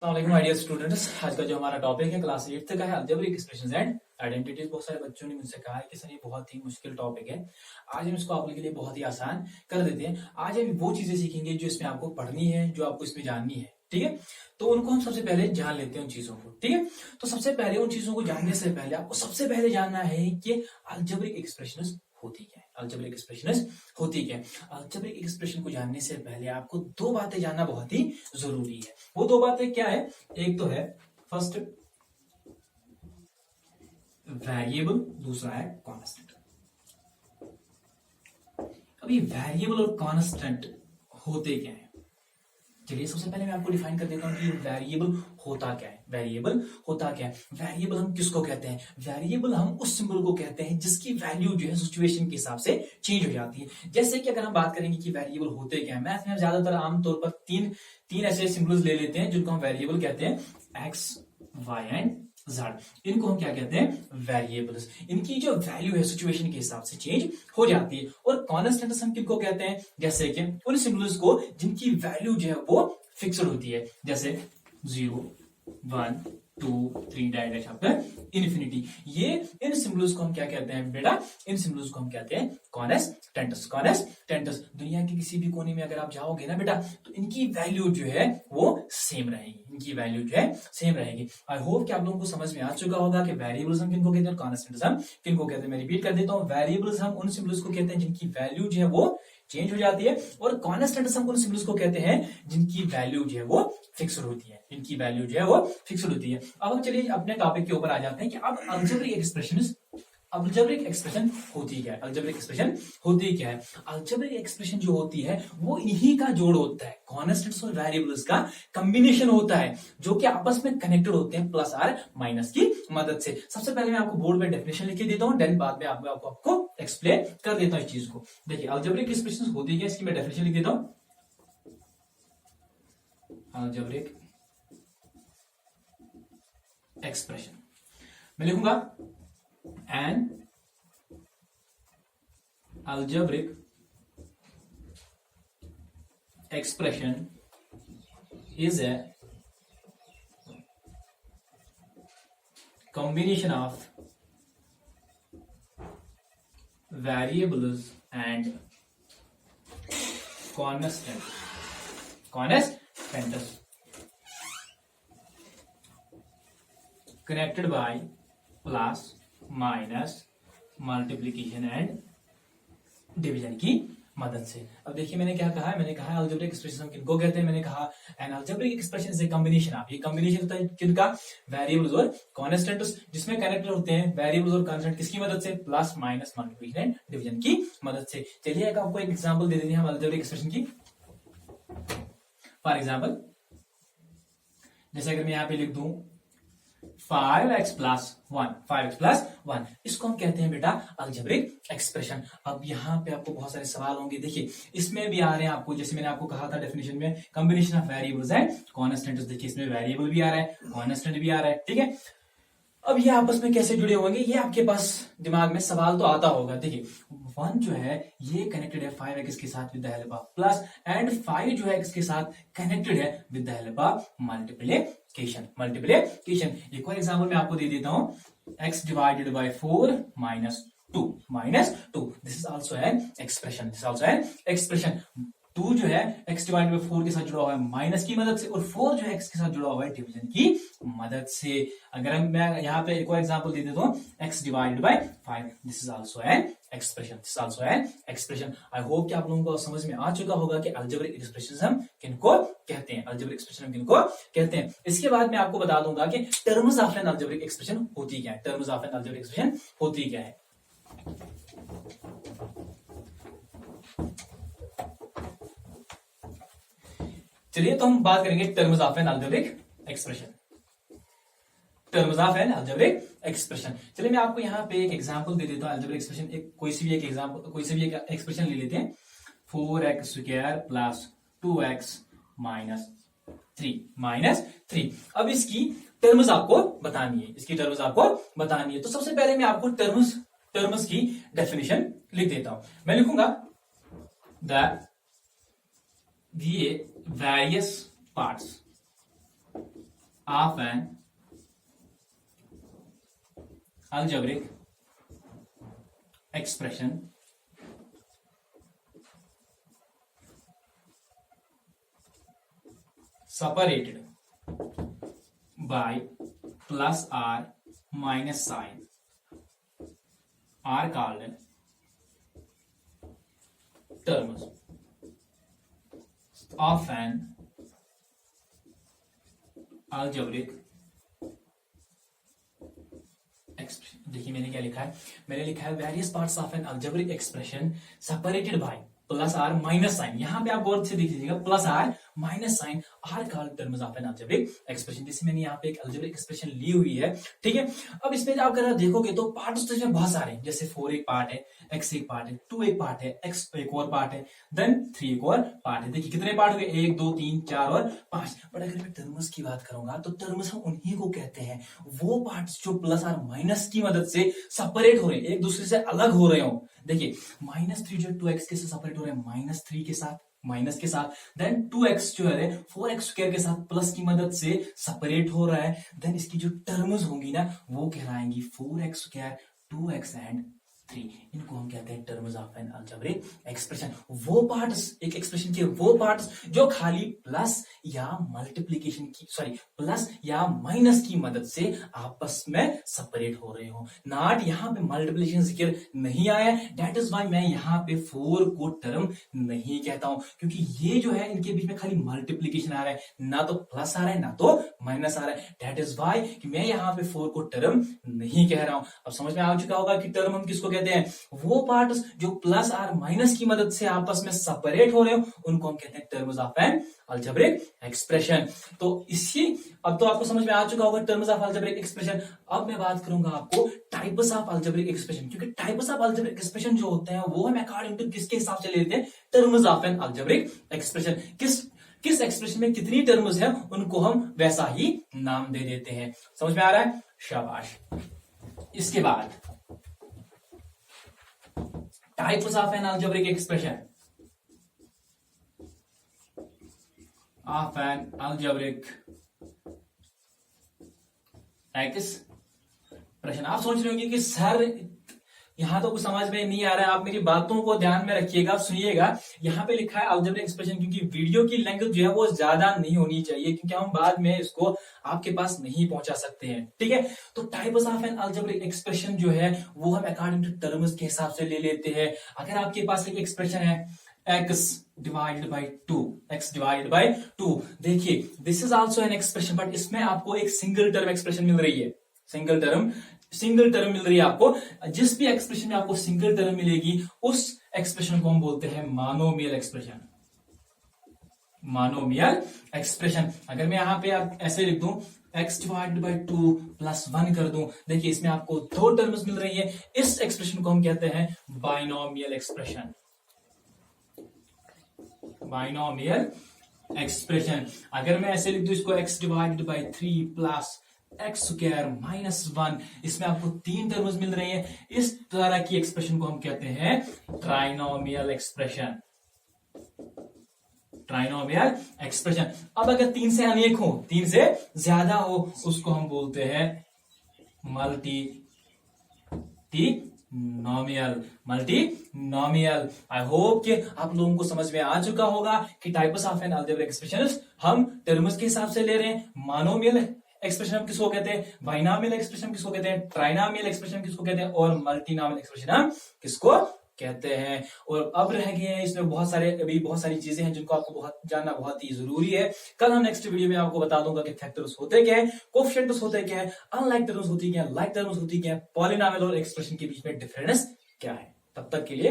अस्सलाम idea students. आज का जो हमारा टॉपिक है क्लास 8 का है अलजेब्रिक एक्सप्रेशंस एंड आइडेंटिटीज। बहुत सारे बच्चों ने मुझसे कहा है कि सर ये बहुत ही मुश्किल टॉपिक है, आज हम इसको आप लोगों के लिए बहुत ही आसान कर देते हैं। आज हम वो चीजें सीखेंगे जो इसमें आपको पढ़नी है, जो आपको इसमें जाननी है, ठीक है। तो उनको हम सबसे पहले जान लेते हैं उन चीजों को, ठीक है। तो सबसे पहले उन चीजों को जानने से पहले आपको सबसे पहले जानना है कि अलजेब्रिक एक्सप्रेशंस होती क्या है। अलजेब्रिक एक्सप्रेशंस होती क्या है। अलजेब्रिक एक्सप्रेशन को जानने से पहले आपको दो बातें जानना बहुत ही जरूरी है। वो दो बातें क्या है? एक तो है फर्स्ट वेरिएबल, दूसरा है कांस्टेंट। अभी वेरिएबल और कांस्टेंट होते क्या है? चलिए सबसे पहले मैं आपको डिफाइन कर देता हूं कि वेरिएबल होता क्या है। वेरिएबल होता क्या है? वेरिएबल हम किसको कहते हैं? वेरिएबल हम उस सिंबल को कहते हैं जिसकी वैल्यू जो है सिचुएशन के हिसाब से चेंज हो जाती है। जैसे कि अगर हम बात करेंगे कि वेरिएबल होते क्या है, मैथ में ज्यादातर आमतौर पर तीन ऐसे सिंबल्स ले लेते हैं जिनको हम वेरिएबल कहते हैं, एक्स, वाई एंड जेड। इनको हम क्या कहते हैं? वेरिएबल्स। इनकी जो वैल्यू है सिचुएशन के हिसाब से चेंज हो जाती है। और कांस्टेंट्स हम किनको कहते हैं? जैसे कि उन सिंबल्स को जिनकी वैल्यू जो है वो फिक्स्ड होती है, जैसे 0, 1, 2, 3 डैश आफ्टर इन्फिनिटी। ये इन सिंबल्स को हम क्या कहते हैं बेटा? इन सिंबल्स को हम कहते हैं कांस्टेंट्स। कांस्टेंट्स दुनिया के किसी भी कोने में अगर आप जाओगे ना बेटा, तो इनकी वैल्यू जो है वो सेम रहेगी। इनकी वैल्यू जो है सेम रहेगी। आई होप कि आप लोगों को समझ में आ चुका होगा कि वेरिएबल्स हम किनको कहते हैं, कांस्टेंट्स हम किनको कहते हैं। मैं रिपीट कर देता हूं, वेरिएबल्स हम उन सिंबल्स को कहते हैं जिनकी वैल्यू जो है वो चेंज हो जाती है, और कांस्टेंट्स हम उन सिंबल्स को कहते हैं जिनकी वैल्यू जो है वो फिक्स्ड होती है। इनकी वैल्यू जो है वो फिक्स्ड होती है। अब हम चलिए अपने टॉपिक के ऊपर आ जाते हैं कि अब अलजेब्रिक एक्सप्रेशन होती क्या है। अलजेब्रिक एक्सप्रेशन होती क्या है? अलजेब्रिक एक्सप्रेशन जो होती है वो इन्हीं का जोड़ होता है, कांस्टेंट्स और वेरिएबल्स का कॉम्बिनेशन होता है जो कि आपस में कनेक्टेड होते हैं प्लस आर माइनस की मदद से। सबसे पहले मैं आपको बोर्ड पे डेफिनेशन लिख के देता हूं, देन बाद में आपको एक्सप्लेन कर देता हूं इस चीज को। देखिए अलजेब्रिक एक्सप्रेशन होती क्या है, इसकी मैं डेफिनेशन लिख देता हूं। अलजेब्रिक एक्सप्रेशन मैं लिखूंगा, N algebraic expression is a combination of variables and constants connected by plus minus multiplication and division की मदद से। अब देखिए मैंने क्या कहा है, मैंने कहा अलजेब्रिक एक्सप्रेशन हम किनको कहते हैं। मैंने कहा N algebraic expression is a combination of, ये कॉम्बिनेशन होता है किनका? वेरिएबल्स और कांस्टेंट्स, जिसमें कनेक्टेड होते हैं वेरिएबल्स और कांस्टेंट किसकी मदद से? Plus minus multiplication and division की मदद से। चलिए आपको एक एग्जांपल दे देते हैं हम अलजेब्रिक एक्सप्रेशन की। फॉर एग्जांपल जैसे अगर मैं यहां पे लिख दूं 5x plus 1, इसको हम कहते हैं बेटा अलजेब्रिक एक्सप्रेशन। अब यहाँ पे आपको बहुत सारे सवाल होंगे। देखिए इसमें भी आ रहे हैं आपको, जैसे मैंने आपको कहा था डेफिनेशन में, combination of variables and constants. देखिए इसमें वेरिएबल भी आ रहा है, कांस्टेंट भी आ रहा है, ठीक है। अब ये आपस में कैसे जुड़े होंगे, ये आपके पास दिमाग में सवाल तो आता होगा। देखिए 1 जो है ये कनेक्टेड है 5x के साथ with the help of plus, and 5 जो है x के साथ कनेक्टेड है with the help of multiplication. एक और एग्जांपल मैं आपको दे देता हूं, x divided by 4 minus 2 this is also an expression. 2 जो है x डिवाइडेड बाय 4 के साथ जुड़ा हुआ है माइनस की मदद से, और 4 जो है x के साथ जुड़ा हुआ है डिवीजन की मदद से। अगर मैं यहाँ पे एक और एग्जांपल दे देता हूँ, x divided by 5, this is also an expression. I hope कि आप लोगों को समझ में आ चुका होगा कि अलजेब्रिक एक्सप्रेशन हम किनको कहते हैं। इसके बाद मैं आपको बता दूंगा कि terms of an algebraic expression होती क्या है। चलिए तो हम बात करेंगे terms of an algebraic expression. चलिए मैं आपको यहाँ पे एक एग्जांपल दे देता हूँ अलजेब्रिक एक्सप्रेशन। कोई सी भी एक एक्सप्रेशन ले लेते हैं, 4x square plus 2x minus 3। अब इसकी टर्म्स आपको बतानी है। तो सबसे पहले मैं आपको टर्म्स की डेफिनेशन लिख देता हूं। मैं लिखूंगा the various parts of an algebraic expression separated by plus r minus sign are called terms of an algebraic expression. देखिए मैंने क्या लिखा है, मैंने लिखा है various parts of an algebraic expression separated by plus or minus sign. यहां पे आप गौर से देख लीजिएगा, plus or minus sign are called terms of an algebraic expression. जैसे मैंने यहाँ पे एक अलजेब्रिक एक्सप्रेशन ली हुई है, ठीक है। अब इसमें आप अगर देखोगे तो पार्ट्स तो इसमें बहुत सारे हैं, जैसे 4 एक पार्ट है, x एक पार्ट है, 2 एक पार्ट है, x एक और पार्ट है, देन 3 एक और पार्ट है। देखिए कितने पार्ट हो गए, 1 2 3 4 और 5। बट अगर मैं टर्म्स की बात करूंगा तो टर्म्स हम उन्हीं को कहते हैं, वो पार्ट्स जो प्लस आर माइनस की मदद से सेपरेट हो रहे हैं, एक दूसरे से अलग हो रहे हो। देखिए -3 जो 2x के साथ सेपरेट हो रहे हैं, -3 के साथ, माइनस के साथ, देन 2x जो है 4x स्क्वायर के साथ प्लस की मदद से सेपरेट हो रहा है। देन इसकी जो टर्म्स होंगी ना वो कहलाएंगी 4x स्क्वायर, 2x एंड 3। इनको हम कहते हैं terms of an algebraic expression. वो पार्ट्स, एक एक्सप्रेशन के वो पार्ट्स जो खाली प्लस या मल्टीप्लीकेशन की, सॉरी प्लस या माइनस की मदद से आपस में सेपरेट हो रहे हो। नॉट यहाँ पे मल्टीप्लीकेशन जिक्र नहीं आया, दैट इज वाई मैं यहाँ पे 4 को टर्म नहीं कहता हूं, क्योंकि ये जो है इनके बीच में खाली मल्टीप्लीकेशन आ रहा है, ना तो प्लस आ रहा है ना तो माइनस आ रहा है। दैट इज वाई कि मैं यहाँ पे 4 को टर्म नहीं कह रहा हूं। अब समझ में आ चुका होगा कि टर्म हम किसको कहते हैं, वो पार्ट्स जो प्लस और माइनस की मदद से आपस में सेपरेट हो रहे हो उनको हम कहते हैं terms of an algebraic expression. तो इसी, अब तो आपको समझ में आ चुका होगा टर्म्स ऑफ अलजेब्रिक एक्सप्रेशन। अब मैं बात करूंगा आपको टाइप्स ऑफ अलजेब्रिक एक्सप्रेशन, क्योंकि टाइप्स ऑफ अलजेब्रिक एक्सप्रेशन जो होते हैं वो हम अकॉर्डिंग टू किसके हिसाब से लेते हैं, terms of an algebraic expression. किस एक्सप्रेशन में कितनी टर्म्स हैं उनको हम वैसा ही नाम दे देते हैं। समझ में आ रहा है, शाबाश। इसके बाद types of an algebraic expression of an algebraic expression. आप सोच रहे होंगे कि सर यहां तो कुछ समझ में नहीं आ रहा है, आप मेरी बातों को ध्यान में रखिएगा, सुनिएगा। यहाँ पे लिखा है अलजेब्रिक एक्सप्रेशन, क्योंकि वीडियो की लेंथ जो है वो ज्यादा नहीं होनी चाहिए, क्योंकि हम बाद में इसको आपके पास नहीं पहुंचा सकते हैं, ठीक है। तो types of an algebraic expression जो है वो हम अकॉर्डिंग टू टर्म्स के हिसाब से ले लेते हैं। अगर आपके पास एक एक्सप्रेशन है x divided by 2, x divided by 2, देखिए this is also an expression, but इसमें आपको एक सिंगल टर्म एक्सप्रेशन मिल रही है, सिंगल टर्म मिल रही है आपको। जिस भी एक्सप्रेशन में आपको सिंगल टर्म मिलेगी उस एक्सप्रेशन को हम बोलते हैं मोनोमियल एक्सप्रेशन, मोनोमियल एक्सप्रेशन। अगर मैं यहां पे आप ऐसे लिख दूं x डिवाइडेड बाई 2 प्लस 1 कर दूं, देखिए इसमें आपको 2 टर्म्स मिल रही है। इस एक्सप्रेशन को हम कहते हैं बाइनोमियल एक्सप्रेशन, बाइनोमियल एक्सप्रेशन। अगर मैं ऐसे लिख दूं इसको x divided by 3 plus x square minus 1, इसमें आपको 3 टर्म्स मिल रही है। इस तरह की एक्सप्रेशन को हम कहते हैं ट्राइनोमियल एक्सप्रेशन, ट्राइनोमियल एक्सप्रेशन। अब अगर 3 से अनेक हो, 3 से ज्यादा हो, उसको हम बोलते हैं मल्टीनोमियल। आई होप कि आप लोगों को समझ में आ चुका होगा कि types of an algebraic expression हम टर्म्स के हिसाब से ले रहे हैं। मोनोमियल एक्सप्रेशन हम किसको कहते हैं, बाइनोमियल एक्सप्रेशन किसको कहते हैं, ट्राइनोमियल एक्सप्रेशन किसको कहते हैं, और मल्टीनोमियल एक्सप्रेशन हम किसको कहते हैं। और अब रह गए हैं इसमें बहुत सारी चीजें हैं जिनको आपको जानना बहुत ही जरूरी है। कल हम नेक्स्ट वीडियो में आपको बता दूंगा कि फैक्टर्स होते क्या है, कोएफिशिएंट्स होते क्या है, अनलाइक टर्म्स होती क्या है, लाइक टर्म्स होती क्या है, पॉलिनोमियल और एक्सप्रेशन के बीच में डिफरेंस क्या है। तब तक के लिए